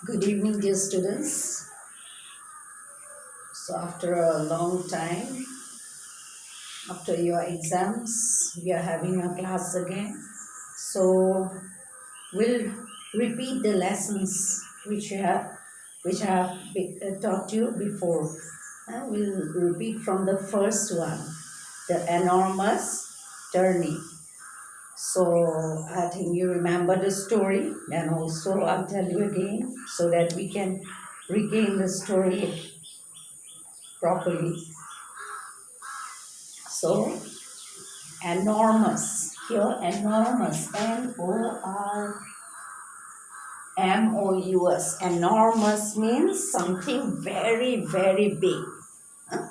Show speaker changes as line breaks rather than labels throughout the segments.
Good evening, dear students. So, after a long time, after your exams, we are having a class again. So, we'll repeat the lessons which I have taught you before. We'll repeat from the first one, the enormous turning. So, I think you remember the story, and also I'll tell you again so that we can regain the story properly. So, enormous. Here, enormous. Enormous. Enormous means something very, very big. Huh?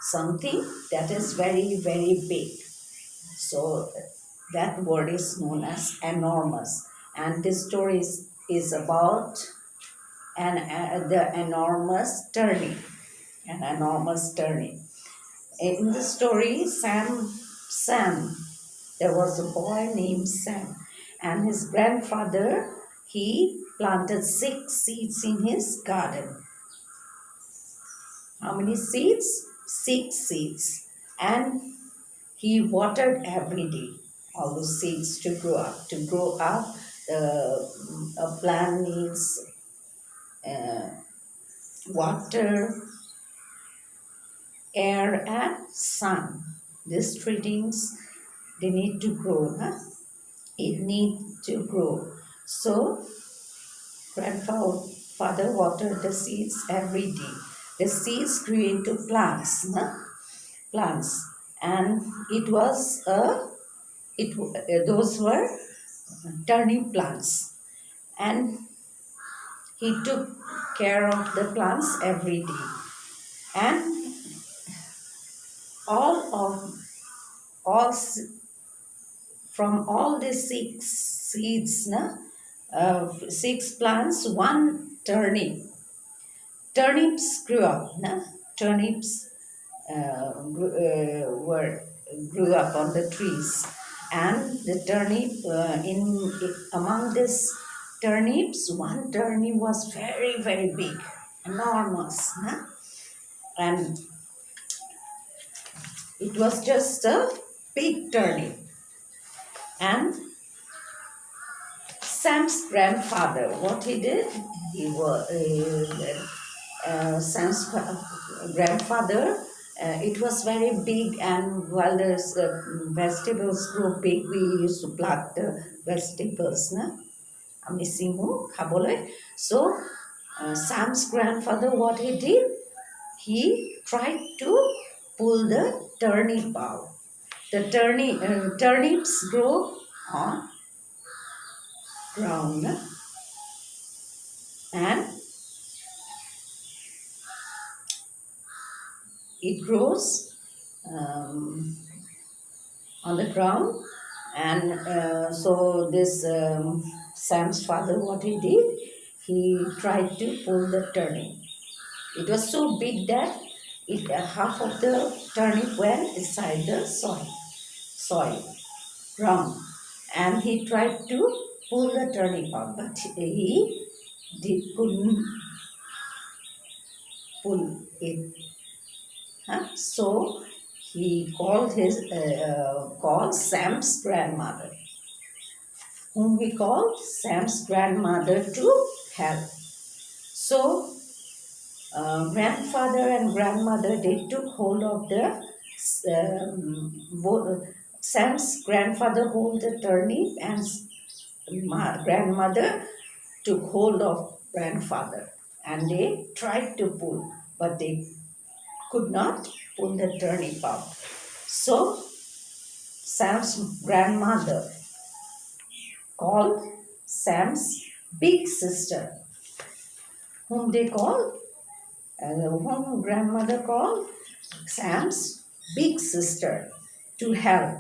Something that is very, very big. So, that word is known as enormous. And this story is about the enormous turning. An enormous turning. In the story, Sam, there was a boy named Sam, and his grandfather, he planted 6 seeds in his garden. How many seeds? 6 seeds. And he watered every day all those seeds to grow up. To grow up, a plant needs uh, water, air, and sun. These three things they need to grow. It need to grow. So grandfather watered the seeds every day. The seeds grew into plants, plants, and it was a those were turnip plants, and he took care of the plants every day, and all of all from all the 6 seeds, 6 plants, one turnips grew up. Turnips grew up on the trees, and the turnip in among these turnips, one turnip was very, very big, enormous, and it was just a big turnip. And Sam's grandfather, what he did, he was Sam's grandfather. It was very big, and while the vegetables grew big, we used to pluck the vegetables. আমি চিঙো খাবলৈ. So Sam's grandfather, what he did, he tried to pull the turnip out. The turnips grow on ground, and it grows on the ground. And so this Sam's father, what he did, he tried to pull the turnip. It was so big that half of the turnip went inside the soil ground, and he tried to pull the turnip out, but he couldn't pull it. So he called Sam's grandmother, whom he called Sam's grandmother to help. So grandfather and grandmother, they took hold of the Sam's grandfather hold the turnip, and grandmother took hold of grandfather, and they tried to pull, but they could not pull the turnip out. So Sam's grandmother called Sam's big sister, whom grandmother called Sam's big sister, to help.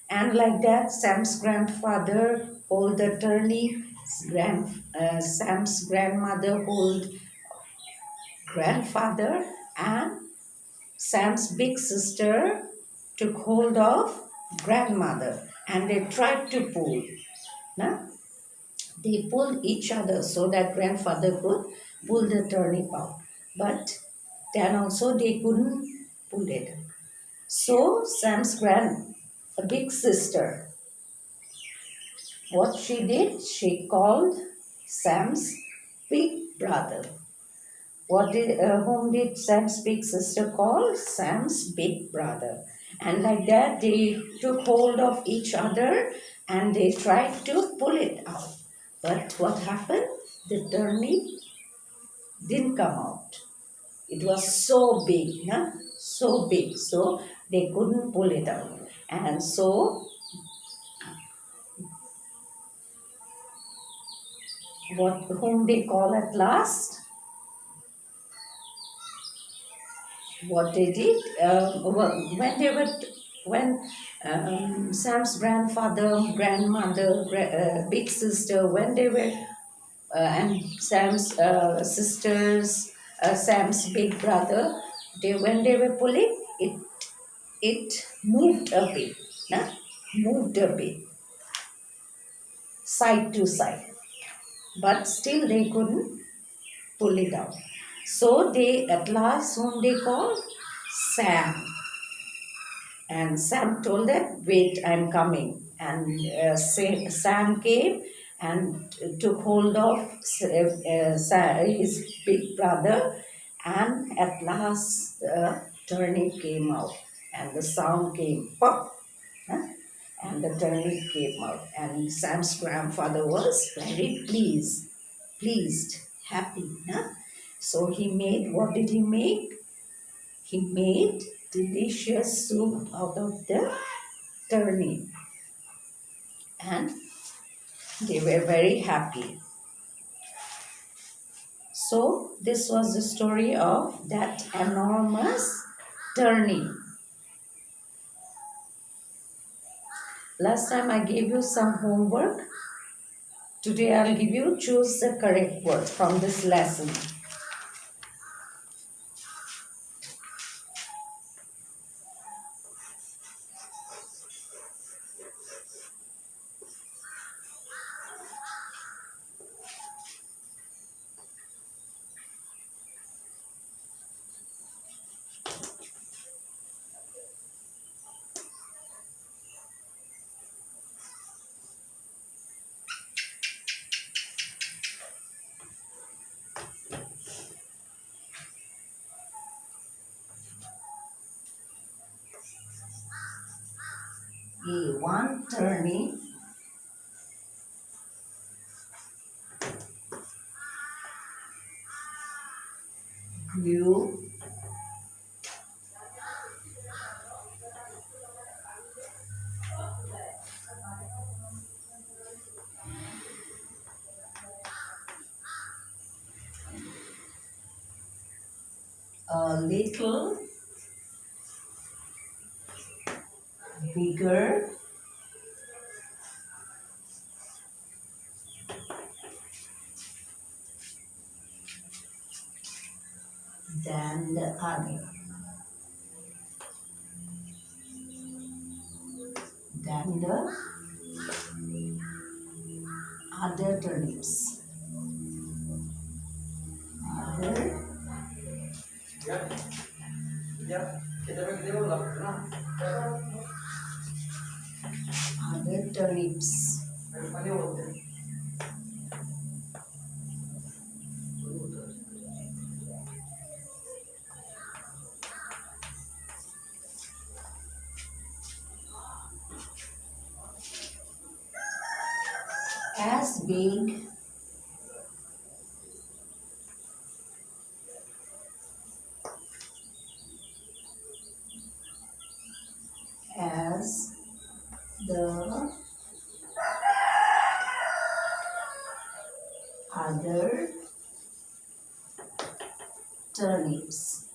And like that, Sam's grandfather hold the turnip, Sam's grandmother hold grandfather, and Sam's big sister took hold of grandmother, and they tried to pull. They they pulled each other so that grandfather could pull the turnip out. But then also they couldn't pull it. So Sam's a big sister, what she did, she called Sam's big brother. Whom did Sam's big sister call? Sam's big brother. And like that, they took hold of each other and they tried to pull it out. But what happened? The turnip didn't come out. It was so big, huh? So big, so they couldn't pull it out. And so, whom they call at last? What they did when they were when Sam's grandfather, grandmother, big sister, when they were and Sam's sisters, Sam's big brother, when they were pulling it moved a bit, nah? Moved a bit, side to side, but still they couldn't pull it out. So they at last whom they called Sam. And Sam told them, wait, I'm coming. And Sam came and took hold of his big brother. And at last, the turnip came out. And the sound came, pop. Huh? And the turnip came out. And Sam's grandfather was very pleased, happy. Huh? So he made, what did he make? He made delicious soup out of the turnip, and they were very happy. So this was the story of that enormous turnip. Last time I gave you some homework. Today I'll give you choose the correct word from this lesson. One turnip grew a little bigger than the other. Than the other turnips. Other other turnips. As big as the other turnips.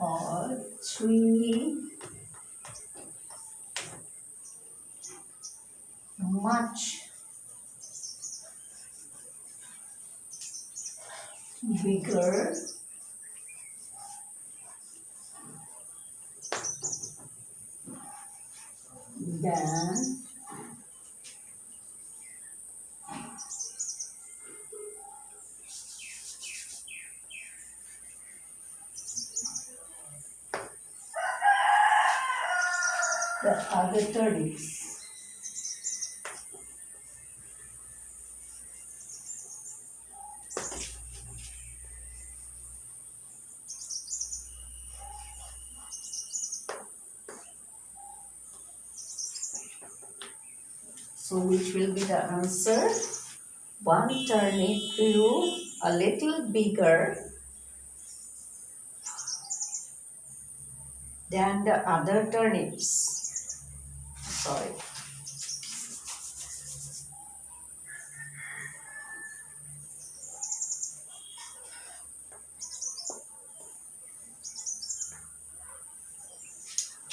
or three much bigger than the other turnips. So which will be the answer? One turnip grew a little bigger than the other turnips. Sorry.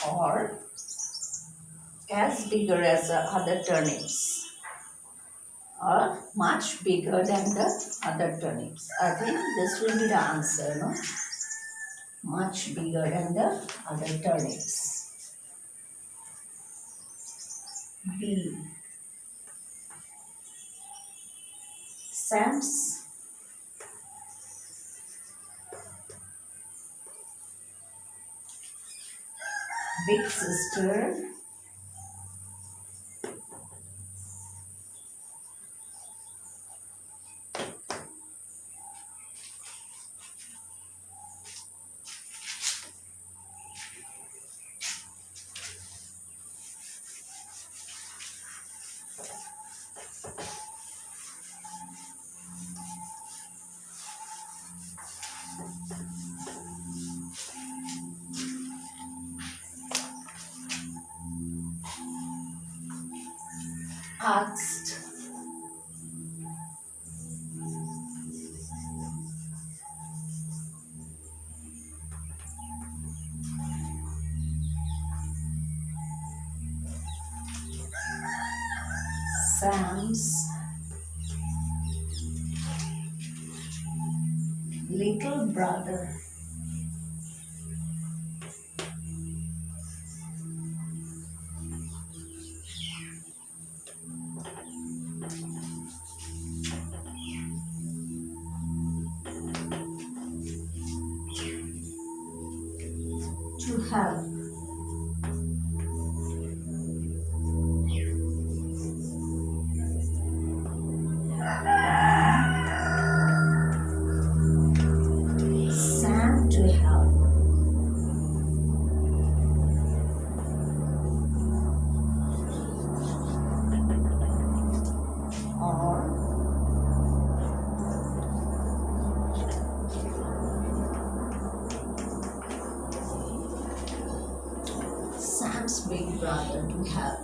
Or as bigger as the other turnips. Or much bigger than the other turnips. I think this will be the answer, no? Much bigger than the other turnips. B. Sam's big sister asked Sam's little brother to help. Sam to help. Or Sam's big brother to help.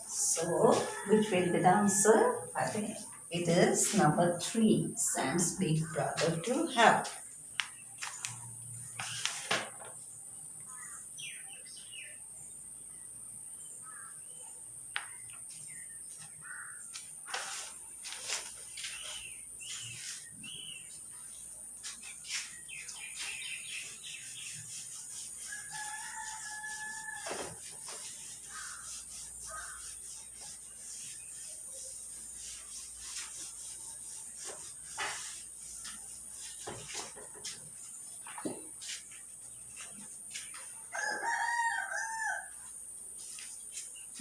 So, which will be the answer? I think it is number 3, Sam's big brother to help.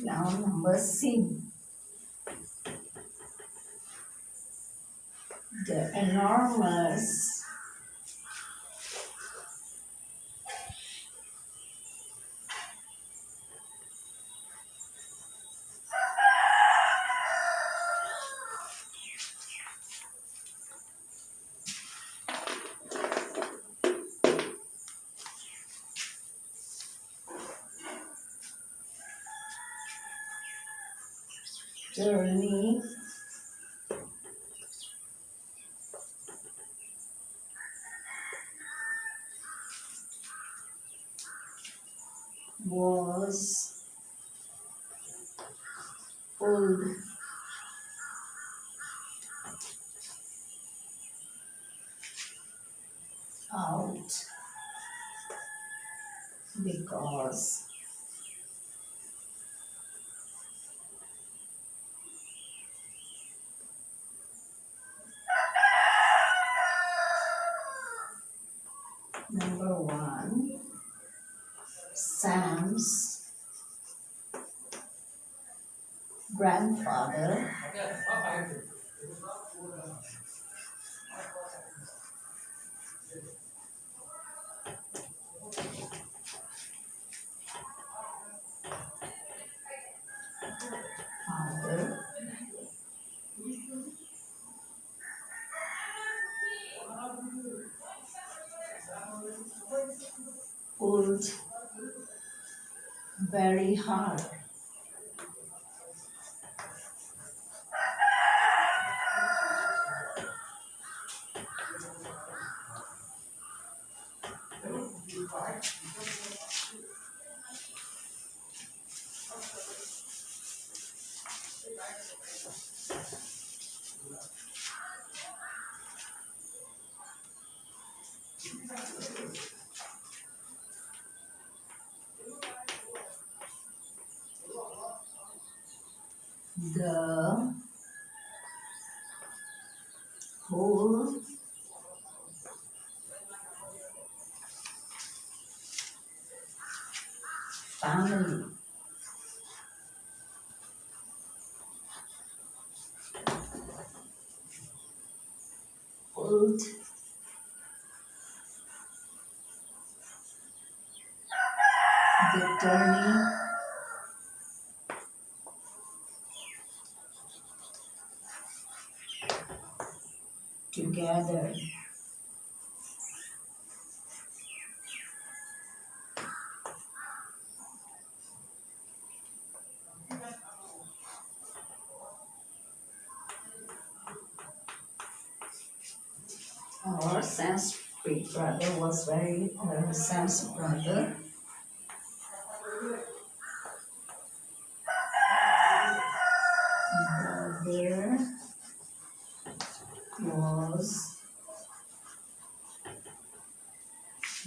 Now number C. The enormous Turnip was pulled out because number one, Sam's grandfather father pulled very hard the whole family pulled the turnip together or Sam's big brother was very Sam's brother was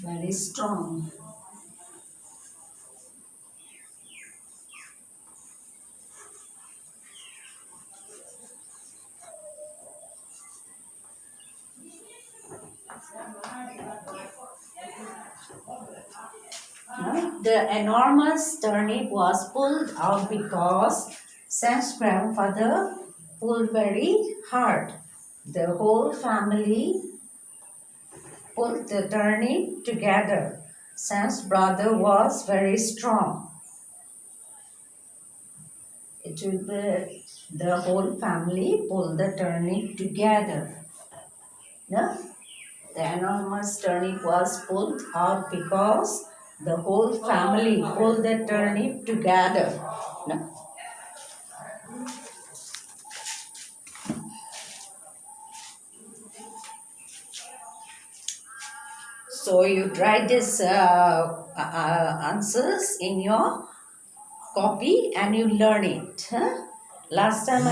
very strong. The enormous turnip was pulled out because Sam's grandfather pulled very hard. The whole family pulled the turnip together. Sam's brother was very strong. It will be the whole family pulled the turnip together. No? The enormous turnip was pulled out because the whole family pulled the turnip together. No? So you write these answers in your copy and you learn it. Huh? Last time